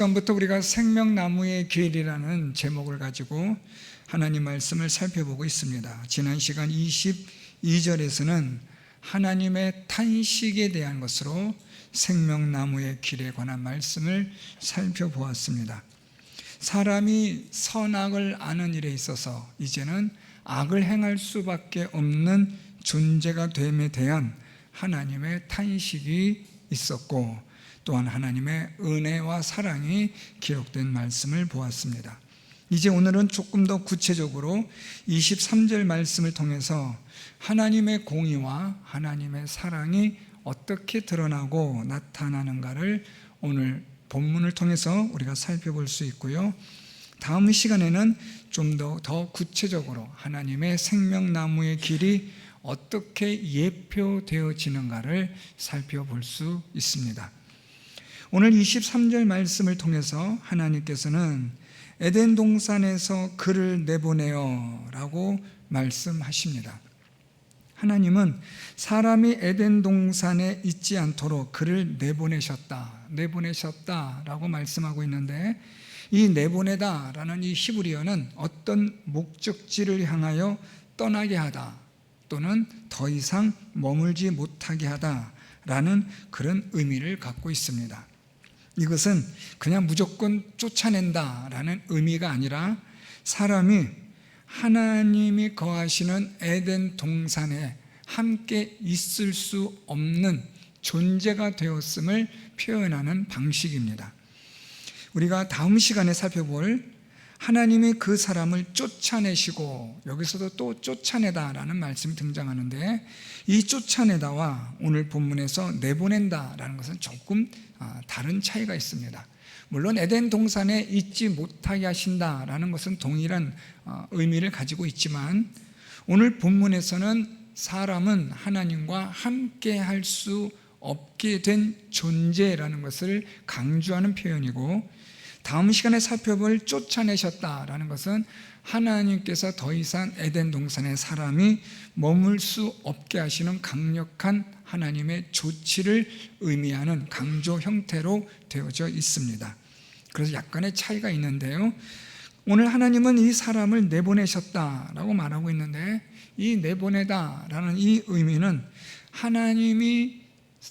처음부터 우리가 생명나무의 길이라는 제목을 가지고 하나님 말씀을 살펴보고 있습니다. 지난 시간 22절에서는 하나님의 탄식에 대한 것으로 생명나무의 길에 관한 말씀을 살펴보았습니다. 사람이 선악을 아는 일에 있어서 이제는 악을 행할 수밖에 없는 존재가 됨에 대한 하나님의 탄식이 있었고, 또한 하나님의 은혜와 사랑이 기록된 말씀을 보았습니다. 이제 오늘은 조금 더 구체적으로 23절 말씀을 통해서 하나님의 공의와 하나님의 사랑이 어떻게 드러나고 나타나는가를 오늘 본문을 통해서 우리가 살펴볼 수 있고요. 다음 시간에는 좀 더 구체적으로 하나님의 생명나무의 길이 어떻게 예표되어지는가를 살펴볼 수 있습니다. 오늘 23절 말씀을 통해서 하나님께서는 에덴 동산에서 그를 내보내어 라고 말씀하십니다. 하나님은 사람이 에덴 동산에 있지 않도록 그를 내보내셨다 라고 말씀하고 있는데, 이 내보내다 라는 이 히브리어는 어떤 목적지를 향하여 떠나게 하다 또는 더 이상 머물지 못하게 하다 라는 그런 의미를 갖고 있습니다. 이것은 그냥 무조건 쫓아낸다 라는 의미가 아니라 사람이 하나님이 거하시는 에덴 동산에 함께 있을 수 없는 존재가 되었음을 표현하는 방식입니다. 우리가 다음 시간에 살펴볼 하나님이 그 사람을 쫓아내시고, 여기서도 또 쫓아내다 라는 말씀이 등장하는데, 이 쫓아내다와 오늘 본문에서 내보낸다 라는 것은 조금 다른 차이가 있습니다. 물론 에덴 동산에 있지 못하게 하신다 라는 것은 동일한 의미를 가지고 있지만, 오늘 본문에서는 사람은 하나님과 함께 할 수 없게 된 존재라는 것을 강조하는 표현이고, 다음 시간에 살펴볼 쫓아내셨다라는 것은 하나님께서 더 이상 에덴 동산에 사람이 머물 수 없게 하시는 강력한 하나님의 조치를 의미하는 강조 형태로 되어져 있습니다. 그래서 약간의 차이가 있는데요, 오늘 하나님은 이 사람을 내보내셨다라고 말하고 있는데, 이 내보내다라는 이 의미는 하나님이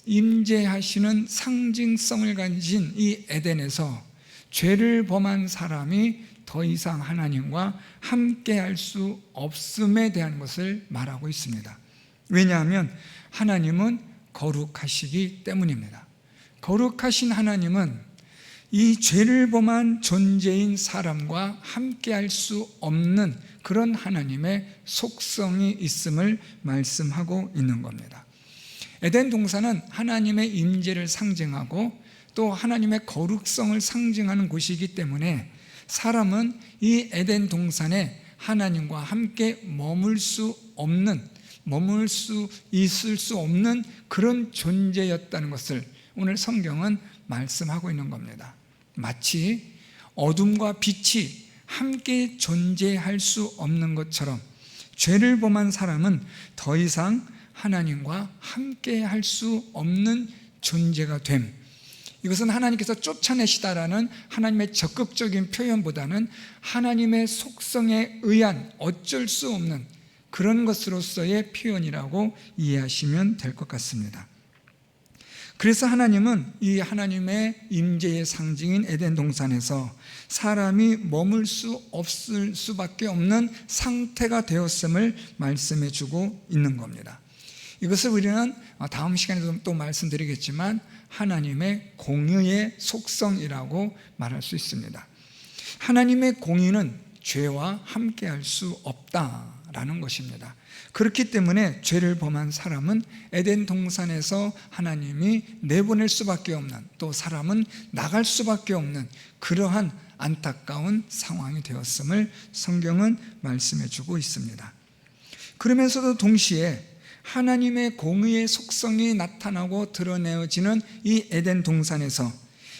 임재하시는 상징성을 가진 이 에덴에서 죄를 범한 사람이 더 이상 하나님과 함께 할 수 없음에 대한 것을 말하고 있습니다. 왜냐하면 하나님은 거룩하시기 때문입니다. 거룩하신 하나님은 이 죄를 범한 존재인 사람과 함께 할 수 없는 그런 하나님의 속성이 있음을 말씀하고 있는 겁니다. 에덴 동산은 하나님의 임재를 상징하고 또 하나님의 거룩성을 상징하는 곳이기 때문에 사람은 이 에덴 동산에 하나님과 함께 머물 수 있을 수 없는 그런 존재였다는 것을 오늘 성경은 말씀하고 있는 겁니다. 마치 어둠과 빛이 함께 존재할 수 없는 것처럼 죄를 범한 사람은 더 이상 하나님과 함께 할 수 없는 존재가 됨, 이것은 하나님께서 쫓아내시다라는 하나님의 적극적인 표현보다는 하나님의 속성에 의한 어쩔 수 없는 그런 것으로서의 표현이라고 이해하시면 될 것 같습니다. 그래서 하나님은 이 하나님의 임재의 상징인 에덴 동산에서 사람이 머물 수 없을 수밖에 없는 상태가 되었음을 말씀해 주고 있는 겁니다. 이것을 우리는 다음 시간에도 또 말씀드리겠지만 하나님의 공의의 속성이라고 말할 수 있습니다. 하나님의 공의는 죄와 함께할 수 없다라는 것입니다. 그렇기 때문에 죄를 범한 사람은 에덴 동산에서 하나님이 내보낼 수밖에 없는, 또 사람은 나갈 수밖에 없는 그러한 안타까운 상황이 되었음을 성경은 말씀해 주고 있습니다. 그러면서도 동시에 하나님의 공의의 속성이 나타나고 드러내어지는 이 에덴 동산에서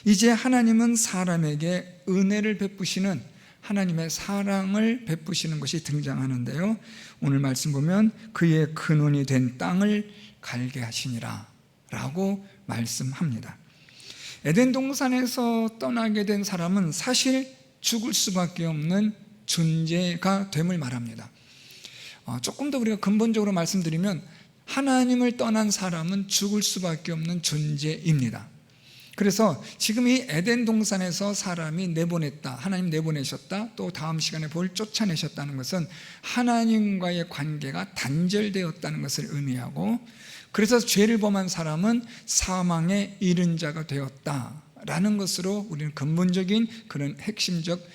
이제 하나님은 사람에게 은혜를 베푸시는 하나님의 사랑을 베푸시는 것이 등장하는데요, 오늘 말씀 보면 그의 근원이 된 땅을 갈게 하시니라 라고 말씀합니다. 에덴 동산에서 떠나게 된 사람은 사실 죽을 수밖에 없는 존재가 됨을 말합니다. 조금 더 우리가 근본적으로 말씀드리면 하나님을 떠난 사람은 죽을 수밖에 없는 존재입니다. 그래서 지금 이 에덴 동산에서 사람이 내보냈다, 하나님 내보내셨다, 또 다음 시간에 볼 쫓아내셨다는 것은 하나님과의 관계가 단절되었다는 것을 의미하고, 그래서 죄를 범한 사람은 사망에 이른 자가 되었다라는 것으로 우리는 근본적인 그런 핵심적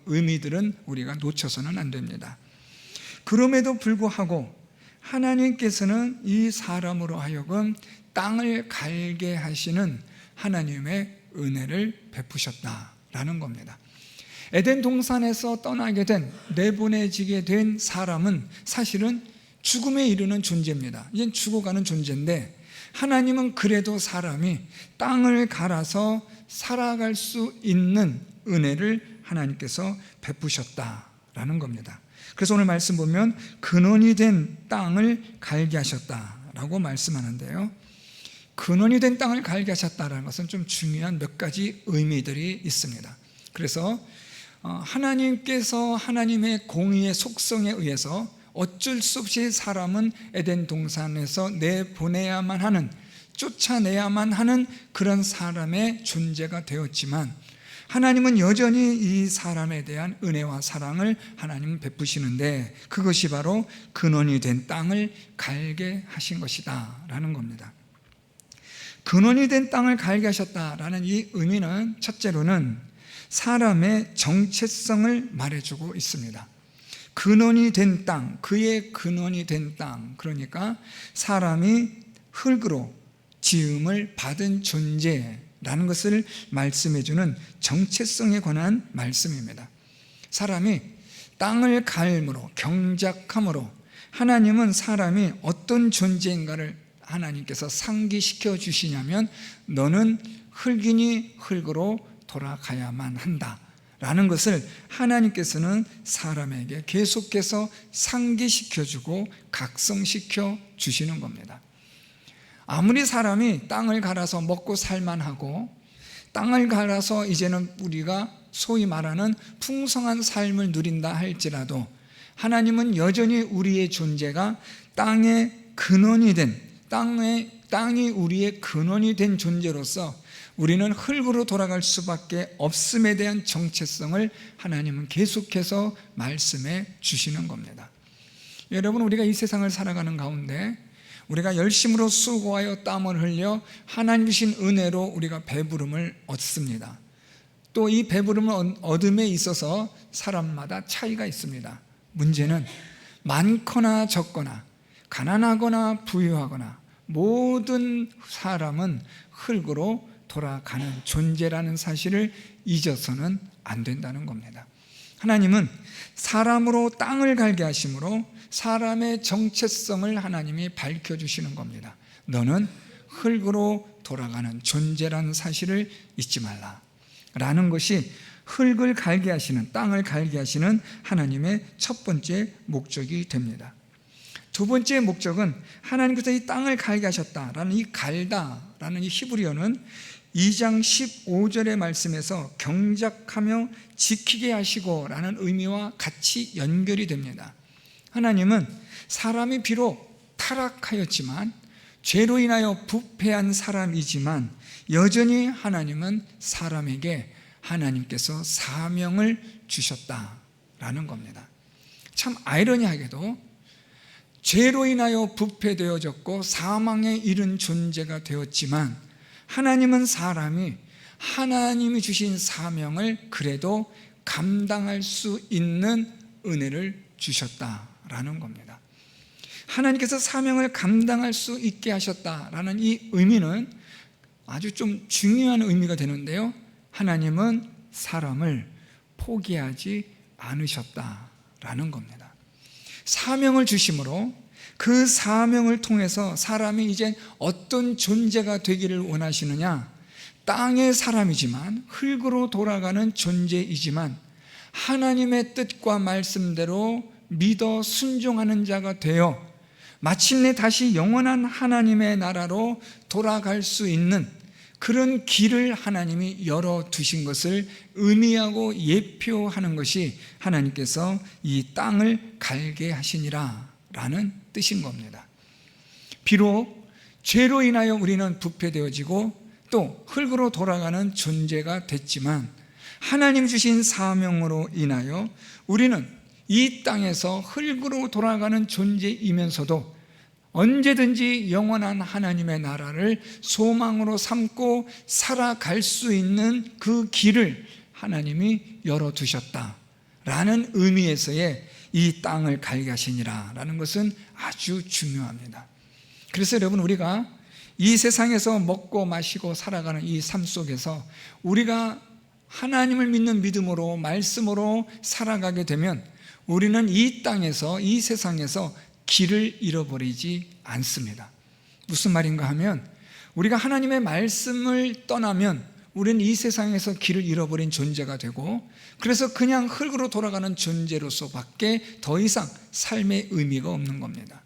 의미들은 우리가 놓쳐서는 안 됩니다. 그럼에도 불구하고 하나님께서는 이 사람으로 하여금 땅을 갈게 하시는 하나님의 은혜를 베푸셨다라는 겁니다. 에덴 동산에서 떠나게 된, 내보내지게 된 사람은 사실은 죽음에 이르는 존재입니다. 이젠 죽어가는 존재인데, 하나님은 그래도 사람이 땅을 갈아서 살아갈 수 있는 은혜를 하나님께서 베푸셨다라는 겁니다. 그래서 오늘 말씀 보면 근원이 된 땅을 갈게 하셨다라고 말씀하는데요, 근원이 된 땅을 갈게 하셨다는 것은 좀 중요한 몇 가지 의미들이 있습니다. 그래서 하나님께서 하나님의 공의의 속성에 의해서 어쩔 수 없이 사람은 에덴 동산에서 내보내야만 하는, 쫓아내야만 하는 그런 사람의 존재가 되었지만, 하나님은 여전히 이 사람에 대한 은혜와 사랑을 하나님은 베푸시는데, 그것이 바로 근원이 된 땅을 갈게 하신 것이다 라는 겁니다. 근원이 된 땅을 갈게 하셨다라는 이 의미는 첫째로는 사람의 정체성을 말해주고 있습니다. 근원이 된 땅, 그의 근원이 된 땅, 그러니까 사람이 흙으로 지음을 받은 존재라는 것을 말씀해주는 정체성에 관한 말씀입니다. 사람이 땅을 갈므로, 경작함으로 하나님은 사람이 어떤 존재인가를 하나님께서 상기시켜 주시냐면, 너는 흙이니 흙으로 돌아가야만 한다 라는 것을 하나님께서는 사람에게 계속해서 상기시켜주고 각성시켜 주시는 겁니다. 아무리 사람이 땅을 갈아서 먹고 살만하고, 땅을 갈아서 이제는 우리가 소위 말하는 풍성한 삶을 누린다 할지라도, 하나님은 여전히 우리의 존재가 땅의 근원이 된, 땅이 우리의 근원이 된 존재로서 우리는 흙으로 돌아갈 수밖에 없음에 대한 정체성을 하나님은 계속해서 말씀해 주시는 겁니다. 여러분, 우리가 이 세상을 살아가는 가운데 우리가 열심으로 수고하여 땀을 흘려 하나님 주신 은혜로 우리가 배부름을 얻습니다. 또 이 배부름을 얻음에 있어서 사람마다 차이가 있습니다. 문제는 많거나 적거나, 가난하거나 부유하거나 모든 사람은 흙으로 돌아가는 존재라는 사실을 잊어서는 안 된다는 겁니다. 하나님은 사람으로 땅을 갈게 하심으로 사람의 정체성을 하나님이 밝혀주시는 겁니다. 너는 흙으로 돌아가는 존재라는 사실을 잊지 말라 라는 것이 흙을 갈게 하시는, 땅을 갈게 하시는 하나님의 첫 번째 목적이 됩니다. 두 번째 목적은 하나님께서 이 땅을 갈게 하셨다라는 이 갈다라는 이 히브리어는 2장 15절의 말씀에서 경작하며 지키게 하시고 라는 의미와 같이 연결이 됩니다. 하나님은 사람이 비록 타락하였지만, 죄로 인하여 부패한 사람이지만, 여전히 하나님은 사람에게 하나님께서 사명을 주셨다라는 겁니다. 참 아이러니하게도 죄로 인하여 부패되어졌고 사망에 이른 존재가 되었지만, 하나님은 사람이 하나님이 주신 사명을 그래도 감당할 수 있는 은혜를 주셨다라는 겁니다. 하나님께서 사명을 감당할 수 있게 하셨다라는 이 의미는 아주 좀 중요한 의미가 되는데요, 하나님은 사람을 포기하지 않으셨다라는 겁니다. 사명을 주심으로 그 사명을 통해서 사람이 이제 어떤 존재가 되기를 원하시느냐, 땅의 사람이지만 흙으로 돌아가는 존재이지만 하나님의 뜻과 말씀대로 믿어 순종하는 자가 되어 마침내 다시 영원한 하나님의 나라로 돌아갈 수 있는 그런 길을 하나님이 열어두신 것을 의미하고 예표하는 것이 하나님께서 이 땅을 갈게 하시니라 라는 뜻인 겁니다. 비록 죄로 인하여 우리는 부패되어지고 또 흙으로 돌아가는 존재가 됐지만 하나님 주신 사명으로 인하여 우리는 이 땅에서 흙으로 돌아가는 존재이면서도 언제든지 영원한 하나님의 나라를 소망으로 삼고 살아갈 수 있는 그 길을 하나님이 열어두셨다라는 의미에서의 이 땅을 갈게 하시니라 라는 것은 아주 중요합니다. 그래서 여러분, 우리가 이 세상에서 먹고 마시고 살아가는 이 삶 속에서 우리가 하나님을 믿는 믿음으로 말씀으로 살아가게 되면 우리는 이 땅에서, 이 세상에서 길을 잃어버리지 않습니다. 무슨 말인가 하면, 우리가 하나님의 말씀을 떠나면 우리는 이 세상에서 길을 잃어버린 존재가 되고, 그래서 그냥 흙으로 돌아가는 존재로서밖에 더 이상 삶의 의미가 없는 겁니다.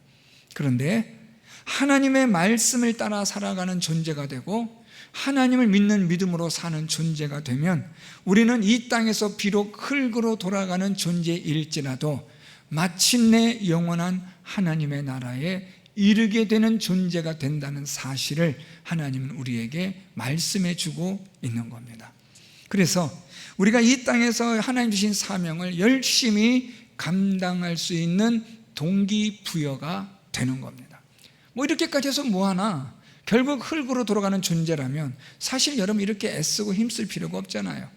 그런데 하나님의 말씀을 따라 살아가는 존재가 되고 하나님을 믿는 믿음으로 사는 존재가 되면 우리는 이 땅에서 비록 흙으로 돌아가는 존재일지라도 마침내 영원한 하나님의 나라에 이르게 되는 존재가 된다는 사실을 하나님은 우리에게 말씀해 주고 있는 겁니다. 그래서 우리가 이 땅에서 하나님 주신 사명을 열심히 감당할 수 있는 동기부여가 되는 겁니다. 뭐 이렇게까지 해서 뭐하나, 결국 흙으로 돌아가는 존재라면 사실 여러분 이렇게 애쓰고 힘쓸 필요가 없잖아요.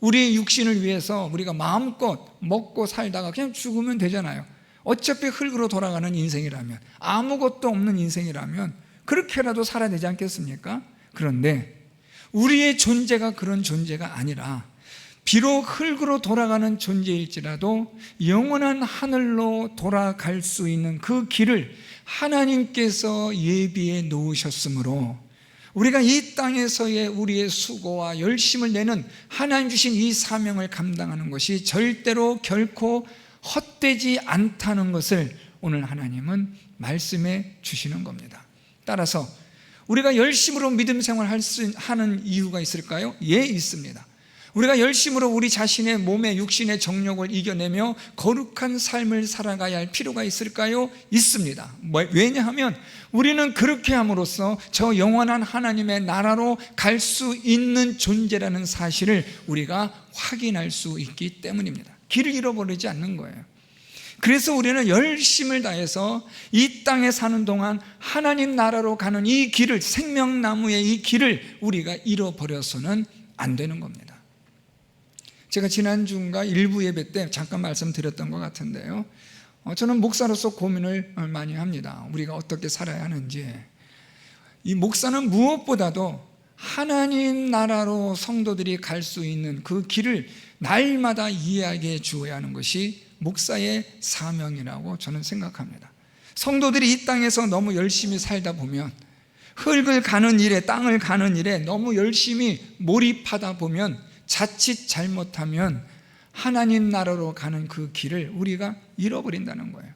우리의 육신을 위해서 우리가 마음껏 먹고 살다가 그냥 죽으면 되잖아요. 어차피 흙으로 돌아가는 인생이라면, 아무것도 없는 인생이라면 그렇게라도 살아야 되지 않겠습니까? 그런데 우리의 존재가 그런 존재가 아니라 비록 흙으로 돌아가는 존재일지라도 영원한 하늘로 돌아갈 수 있는 그 길을 하나님께서 예비해 놓으셨으므로 우리가 이 땅에서의 우리의 수고와 열심을 내는 하나님 주신 이 사명을 감당하는 것이 절대로 결코 헛되지 않다는 것을 오늘 하나님은 말씀해 주시는 겁니다. 따라서 우리가 열심으로 믿음 생활을 하는 이유가 있을까요? 예, 있습니다. 우리가 열심으로 우리 자신의 몸의 육신의 정욕을 이겨내며 거룩한 삶을 살아가야 할 필요가 있을까요? 있습니다. 왜냐하면 우리는 그렇게 함으로써 저 영원한 하나님의 나라로 갈 수 있는 존재라는 사실을 우리가 확인할 수 있기 때문입니다. 길을 잃어버리지 않는 거예요. 그래서 우리는 열심을 다해서 이 땅에 사는 동안 하나님 나라로 가는 이 길을, 생명나무의 이 길을 우리가 잃어버려서는 안 되는 겁니다. 제가 지난주인가 일부 예배 때 잠깐 말씀드렸던 것 같은데요, 저는 목사로서 고민을 많이 합니다. 우리가 어떻게 살아야 하는지. 이 목사는 무엇보다도 하나님 나라로 성도들이 갈 수 있는 그 길을 날마다 이야기해 주어야 하는 것이 목사의 사명이라고 저는 생각합니다. 성도들이 이 땅에서 너무 열심히 살다 보면, 흙을 가는 일에, 땅을 가는 일에 너무 열심히 몰입하다 보면 자칫 잘못하면 하나님 나라로 가는 그 길을 우리가 잃어버린다는 거예요.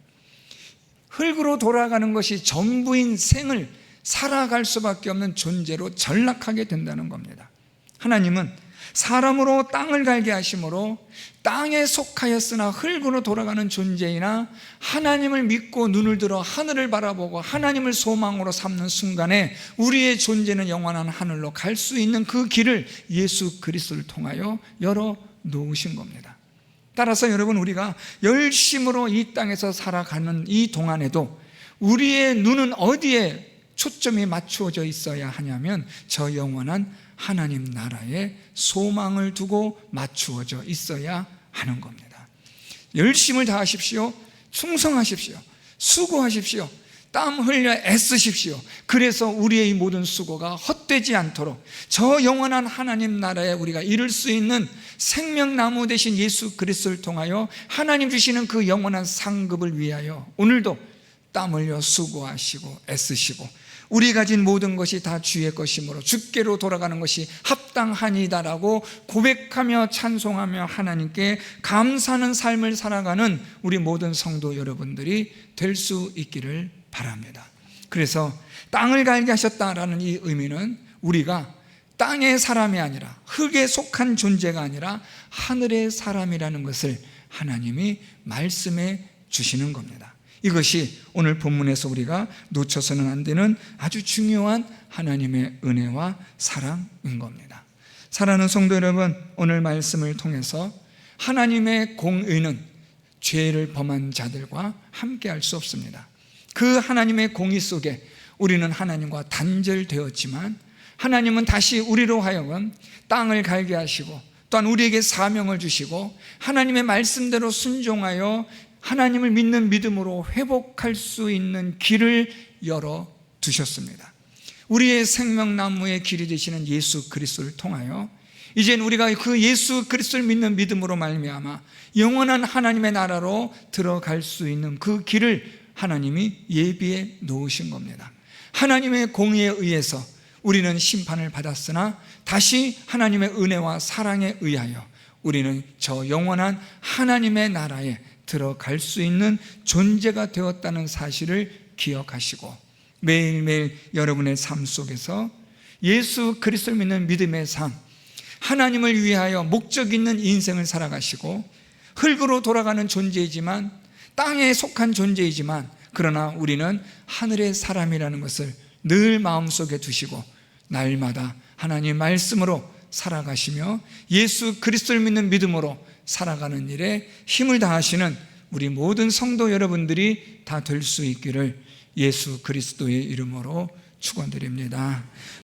흙으로 돌아가는 것이 전부인 생을 살아갈 수밖에 없는 존재로 전락하게 된다는 겁니다. 하나님은 사람으로 땅을 갈게 하심으로 땅에 속하였으나 흙으로 돌아가는 존재이나 하나님을 믿고 눈을 들어 하늘을 바라보고 하나님을 소망으로 삼는 순간에 우리의 존재는 영원한 하늘로 갈 수 있는 그 길을 예수 그리스도를 통하여 열어 놓으신 겁니다. 따라서 여러분, 우리가 열심으로 이 땅에서 살아가는 이 동안에도 우리의 눈은 어디에 초점이 맞추어져 있어야 하냐면 저 영원한 하나님 나라에 소망을 두고 맞추어져 있어야 하는 겁니다. 열심을 다하십시오. 충성하십시오. 수고하십시오. 땀 흘려 애쓰십시오. 그래서 우리의 이 모든 수고가 헛되지 않도록 저 영원한 하나님 나라에 우리가 이룰 수 있는 생명나무 되신 예수 그리스도를 통하여 하나님 주시는 그 영원한 상급을 위하여 오늘도 땀 흘려 수고하시고 애쓰시고, 우리 가진 모든 것이 다 주의 것이므로 주께로 돌아가는 것이 합당하니다라고 고백하며 찬송하며 하나님께 감사하는 삶을 살아가는 우리 모든 성도 여러분들이 될 수 있기를 바랍니다. 그래서 땅을 갈게 하셨다라는 이 의미는 우리가 땅의 사람이 아니라, 흙에 속한 존재가 아니라 하늘의 사람이라는 것을 하나님이 말씀해 주시는 겁니다. 이것이 오늘 본문에서 우리가 놓쳐서는 안 되는 아주 중요한 하나님의 은혜와 사랑인 겁니다. 사랑하는 성도 여러분, 오늘 말씀을 통해서 하나님의 공의는 죄를 범한 자들과 함께할 수 없습니다. 그 하나님의 공의 속에 우리는 하나님과 단절되었지만 하나님은 다시 우리로 하여금 땅을 갈게 하시고 또한 우리에게 사명을 주시고 하나님의 말씀대로 순종하여 하나님을 믿는 믿음으로 회복할 수 있는 길을 열어 두셨습니다. 우리의 생명나무의 길이 되시는 예수 그리스도를 통하여 이젠 우리가 그 예수 그리스도를 믿는 믿음으로 말미암아 영원한 하나님의 나라로 들어갈 수 있는 그 길을 하나님이 예비해 놓으신 겁니다. 하나님의 공의에 의해서 우리는 심판을 받았으나 다시 하나님의 은혜와 사랑에 의하여 우리는 저 영원한 하나님의 나라에 들어갈 수 있는 존재가 되었다는 사실을 기억하시고 매일매일 여러분의 삶 속에서 예수 그리스도를 믿는 믿음의 삶, 하나님을 위하여 목적 있는 인생을 살아가시고 흙으로 돌아가는 존재이지만 땅에 속한 존재이지만 그러나 우리는 하늘의 사람이라는 것을 늘 마음속에 두시고 날마다 하나님 말씀으로 살아가시며 예수 그리스도를 믿는 믿음으로 살아가는 일에 힘을 다하시는 우리 모든 성도 여러분들이 다 될 수 있기를 예수 그리스도의 이름으로 축원드립니다.